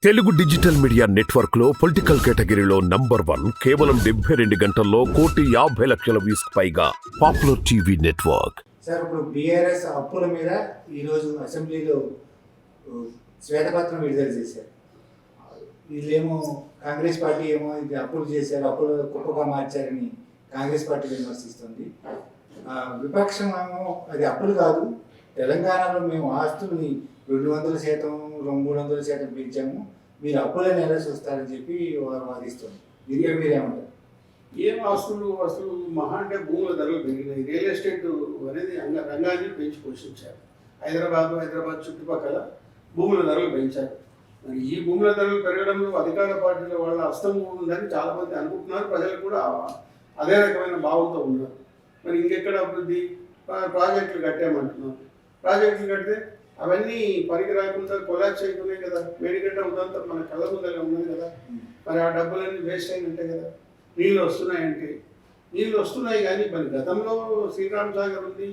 Telugu digital media network లో political కేటగిరీలో number 1 కేవలం 72 గంటల్లో 1,50,00,000 వ్యూస్ పైగా పాపులర్ టీవీ నెట్వర్క్. సార్ ఇప్పుడు బీఆర్ఎస్ అప్పుల మీద ఈరోజు అసెంబ్లీలో శ్వేతపత్రం విడుదల చేశారు. వీళ్ళేమో కాంగ్రెస్ పార్టీ ఏమో ఇది అప్పులు చేశారు, అప్పులు కుప్పగా మార్చారని కాంగ్రెస్ పార్టీ విమర్శిస్తుంది. విపక్షం ఏమో అది అప్పులు కాదు, తెలంగాణలో మేము ఆస్తుల్ని 200%, 300% పెంచాము, మీరు అప్పులని ఎలా చూస్తారని చెప్పి వాదిస్తుంది. మీరేమంటారు? ఏం ఆస్తులు అసలు మహా అంటే భూముల ధరలు పెరిగినాయి. రియల్ ఎస్టేట్ అనేది రంగాన్ని పెంచి పోషించారు. హైదరాబాద్ చుట్టుపక్కల భూముల ధరలు పెంచారు. మరి ఈ భూముల ధరలు పెరగడంలో అధికార పార్టీల వాళ్ళ హస్తం ఉందని చాలామంది అనుకుంటున్నారు. ప్రజలు కూడా అదే రకమైన భావంతో ఉన్నారు. మరి ఇంకెక్కడ అభివృద్ధి? ప్రాజెక్టులు కట్టామంటున్నారు. ప్రాజెక్టులు కడితే అవన్నీ పనికి రాకుండా కొలాప్స్ అయిపోయినాయి కదా. వేడిగడ్డ ఉదంతా మన కళ్ళ ముందర ఉన్నది కదా. మరి ఆ డబ్బులన్నీ వేస్ట్ అయినట్టే కదా. నీళ్ళు వస్తున్నాయంటే నీళ్ళు వస్తున్నాయి, కానీ మరి గతంలో శ్రీరామ్ సాగర్ ఉంది,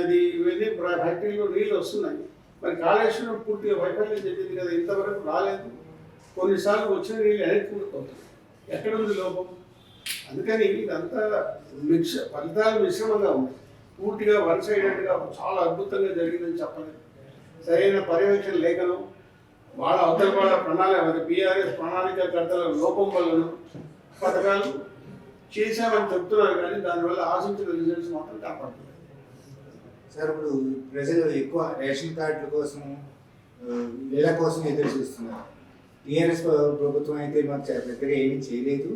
అది ఇవన్నీ ఫ్యాక్టరీలో నీళ్ళు వస్తున్నాయి. మరి కాళేశ్వరం పూర్తిగా వైఫల్యం చెప్పింది కదా, ఇంతవరకు రాలేదు. కొన్నిసార్లు వచ్చిన నీళ్ళు వెనక్కిపోతుంది. ఎక్కడుంది లోపం? అందుకని ఇదంతా ఫలితాలు మిశ్రమంగా ఉన్నాయి. పూర్తిగా వన్ సైడెడ్గా చాలా అద్భుతంగా జరిగిందని చెప్పలేదు. సరైన పర్యవేక్షణ లేఖను వాళ్ళ అవతల వాళ్ళ ప్రణాళిక బీఆర్ఎస్ ప్రణాళికకర్తల లోపం వలన పథకాలు చేశామని చెప్తున్నారు, కానీ దానివల్ల ఆశించిన రిజల్ట్స్ మాత్రం కాపాడుతున్నారు. సార్ ఇప్పుడు ప్రజలు ఎక్కువ రేషన్ కార్డుల కోసం, ఇళ్ల కోసం ఎదురు చూస్తున్నారు. టీఆర్ఎస్ ప్రభుత్వం అయితే మాకు పెద్దగా ఏమీ చేయలేదు,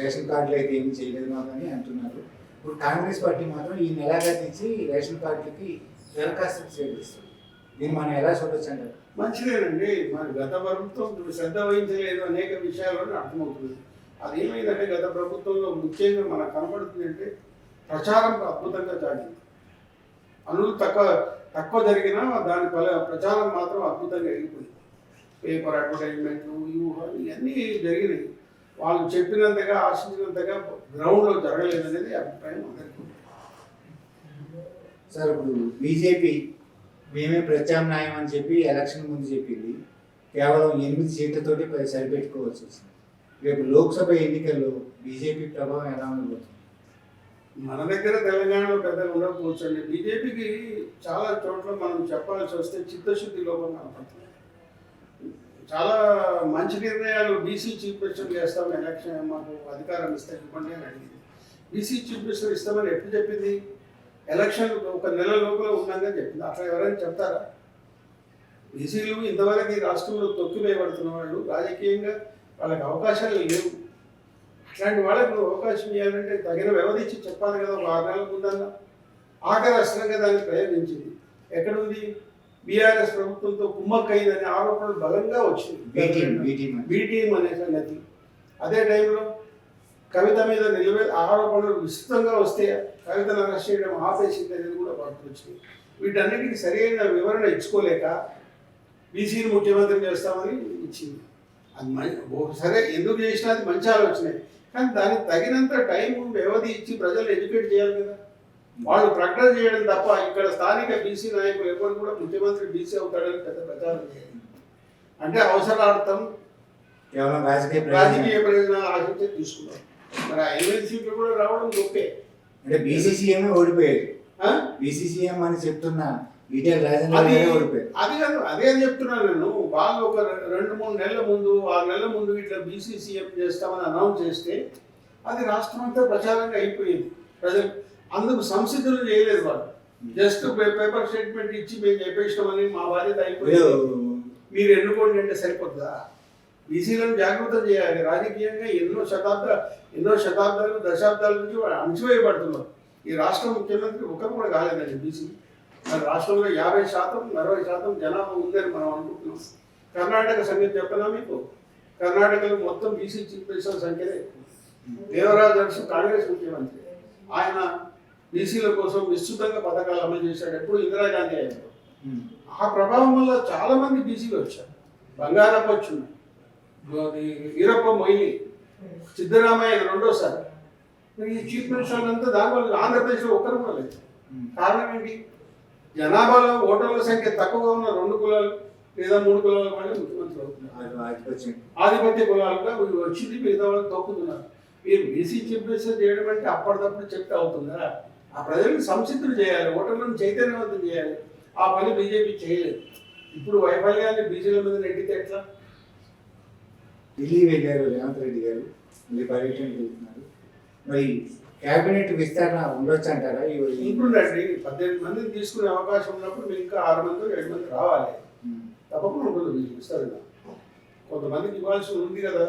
రేషన్ కార్డులు అయితే ఏమీ చేయలేదు మాకు అని అంటున్నారు. ఇప్పుడు కాంగ్రెస్ పార్టీ మాత్రం ఈ నెలాఖరించి రేషన్ కార్డులకి దరఖాస్తు చేస్తుంది. దీన్ని మనం ఎలా చూడొచ్చు అంటారు? మంచిదేనండి. మరి గత ప్రభుత్వం శ్రద్ధ వహించలేదు అనేక విషయాలను అర్థమవుతుంది. అదేమైందంటే గత ప్రభుత్వంలో ముఖ్యంగా మనకు కనపడుతుందంటే ప్రచారం అద్భుతంగా సాగింది. పనులు తక్కువ జరిగినా దాని ప్రచారం మాత్రం అద్భుతంగా వెళ్ళిపోయింది. పేపర్ అడ్వర్టైజ్మెంట్లు ఇవన్నీ జరిగినాయి. వాళ్ళు చెప్పినంతగా ఆశించినంతగా గ్రౌండ్లో జరగలేదనేది అభిప్రాయం అందరికీ. సార్ ఇప్పుడు బీజేపీ మేమే ప్రత్యామ్నాయం అని చెప్పి ఎలక్షన్ ముందు చెప్పింది. కేవలం 8 సీట్లతోటి సరిపెట్టుకోవాల్సి వచ్చింది. రేపు లోక్సభ ఎన్నికల్లో బీజేపీ ప్రభావం ఎలా ఉండబోతుంది? మన దగ్గర తెలంగాణలో పెద్దగా ఉండకపోవచ్చండి. బీజేపీకి చాలా చోట్ల మనం చెప్పాల్సి వస్తే చిత్తశుద్ధి లోపం కనపడుతుంది. చాలా మంచి నిర్ణయాలు బీసీ చీఫ్ మినిస్టర్ చేస్తామని ఎలక్షన్ మాకు అధికారం ఇస్తే ఇవ్వండి అని అడిగింది. బీసీ చీఫ్ మినిస్టర్ ఇస్తామని ఎప్పుడు చెప్పింది? ఎలక్షన్ ఒక నెల లోపల ఉన్నాగా చెప్పింది. అట్లా ఎవరైనా చెప్తారా? బీసీలు ఇంతవరకు ఈ రాష్ట్రంలో తొక్కివేయబడుతున్న వాళ్ళు, రాజకీయంగా వాళ్ళకి అవకాశాలు లేవు. అట్లాంటి వాళ్ళకు అవకాశం ఇవ్వాలంటే తగిన వ్యవధి ఇచ్చి చెప్పాలి కదా. 6 నెలల ముందన్నా ఆఖరి అస్త్రంగా దాన్ని ప్రయోగించింది. ఎక్కడుంది? బీఆర్ఎస్ ప్రభుత్వంతో కుమ్మక్కైందనే ఆరోపణలు బలంగా వచ్చింది. బీటీఎం అనే సంగతి. అదే టైంలో కవిత మీద ఆరోపణలు విస్తృతంగా వస్తే కవితను అరెస్ట్ చేయడం ఆపేసింది అనేది కూడా వార్తలు వచ్చినాయి. వీటన్నిటికీ సరైన వివరణ ఇచ్చుకోలేక బీసీని ముఖ్యమంత్రి చేస్తామని ఇచ్చింది. అది సరే, ఎందుకు చేసినా అది మంచి ఆలోచనే, కానీ దానికి తగినంత టైం వ్యవధి ఇచ్చి ప్రజలు ఎడ్యుకేట్ చేయాలి కదా. వాళ్ళు ప్రకటన చేయడం తప్ప ఇక్కడ స్థానిక బీసీ నాయకులు ఎవరు కూడా ముఖ్యమంత్రి బీసీ అవుతాడని పెద్ద ప్రచారం చేయాలి. అంటే అవసరార్థం కేవలం రాజకీయ ప్రయోజనాలు ఆశించి తీసుకున్నారు. మరి ఆ 8 సీట్లు కూడా రావడం గొప్పే. అంటే బీసీసీఎం ఓడిపోయారు. బీసీసీఎం అని చెప్తున్నా ఈటెల రాజేంద్ర ఓడిపోయారు. అది కాదు, అదే చెప్తున్నాను నేను. వాళ్ళు ఒక 2-3 నెలల ముందు, 6 నెలల ముందు ఇట్లా బీసీసీఎం చేస్తామని అనౌన్స్ చేస్తే అది రాష్ట్రం అంతా ప్రచారంగా అయిపోయింది. ప్రజలు అందుకు సంసిద్ధులు చేయలేదు. వాళ్ళు జస్ట్ పేపర్ స్టేట్మెంట్ ఇచ్చి మేము చెప్పేసినామని మా బాధ్యత అయిపోయింది, మీరు ఎన్నుకోండి అంటే సరిపోతుందా? బీసీలను జాగృతం చేయాలి. రాజకీయంగా ఎన్నో శతాబ్దాలు దశాబ్దాల నుంచి అణచివేయబడుతున్నారు. ఈ రాష్ట్ర ముఖ్యమంత్రి ఒకరు కూడా కాలేదండి బీసీ. మరి రాష్ట్రంలో 50%, 60% జనాభా ఉందని మనం అనుకుంటున్నాం. కర్ణాటక సంగతి చెప్పనా మీకు? కర్ణాటకలో మొత్తం బీసీ చీఫ్ మినిస్టర్ సంఖ్యనే ఎక్కువ. దేవరాజ్ అరసు కాంగ్రెస్ ముఖ్యమంత్రి. ఆయన బీసీల కోసం విస్తృతంగా పథకాలు అమలు చేశాడు. ఎప్పుడు ఇందిరాగాంధీ అయ్యారు. ఆ ప్రభావం వల్ల చాలా మంది బీసీలు వచ్చారు. బంగారప్ప వచ్చింది, వీరప్ప మొయిలి, సిద్ధరామయ్య రెండోసారి. ఈ చీఫ్ మినిస్టర్ అంతా దానివల్ల ఆంధ్రప్రదేశ్లో ఒక్కరు కూడా లేదు. కారణం ఏంటి? జనాభాలో ఓటర్ల సంఖ్య తక్కువగా ఉన్న 2 కులాలు లేదా 3 కులాల వాళ్ళే ముఖ్యమంత్రి అవుతున్నారు. ఆధిపత్యం ఆధిపత్య కులాలుగా వచ్చింది, మిగతా వాళ్ళు తొక్కుతున్నారు. మీరు బీసీ చీఫ్ మినిస్టర్ చేయడం అంటే అప్పటికప్పుడు చెప్తే అవుతుందా? ఆ ప్రజలను సంసిద్ధులు చేయాలి, ఓటర్లను చైతన్యవంతం చేయాలి. ఆ పని బీజేపీ చేయలేదు. ఇప్పుడు వైఫల్యాన్ని బీజేపీ మీద నెట్టితే ఎట్లా? ఢిల్లీ వెళ్ళారు రేవంత్ రెడ్డి గారు, మళ్ళీ పర్యటనకి వెళ్తున్నారు. మరి క్యాబినెట్ విస్తరణ ఉండొచ్చు అంటారా? ఉంటుందండి. 18 మందిని తీసుకునే అవకాశం ఉన్నప్పుడు మీరు ఇంకా 6 మంది 7 మంది రావాలి. తప్పకుండా ఉంటుంది మీకు విస్తరణ. కొంతమందికి ఇవ్వాల్సి ఉంది కదా,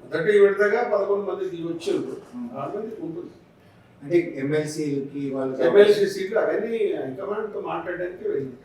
మొదటి విడతగా 11 మందికి వచ్చారు, 6 మందికి ఉంటుంది. అంటే ఎమ్మెల్సీలకి వాళ్ళు ఎమ్మెల్సీ సీట్లు అవన్నీ హైకమాండ్తో మాట్లాడడానికి వెళ్ళింది.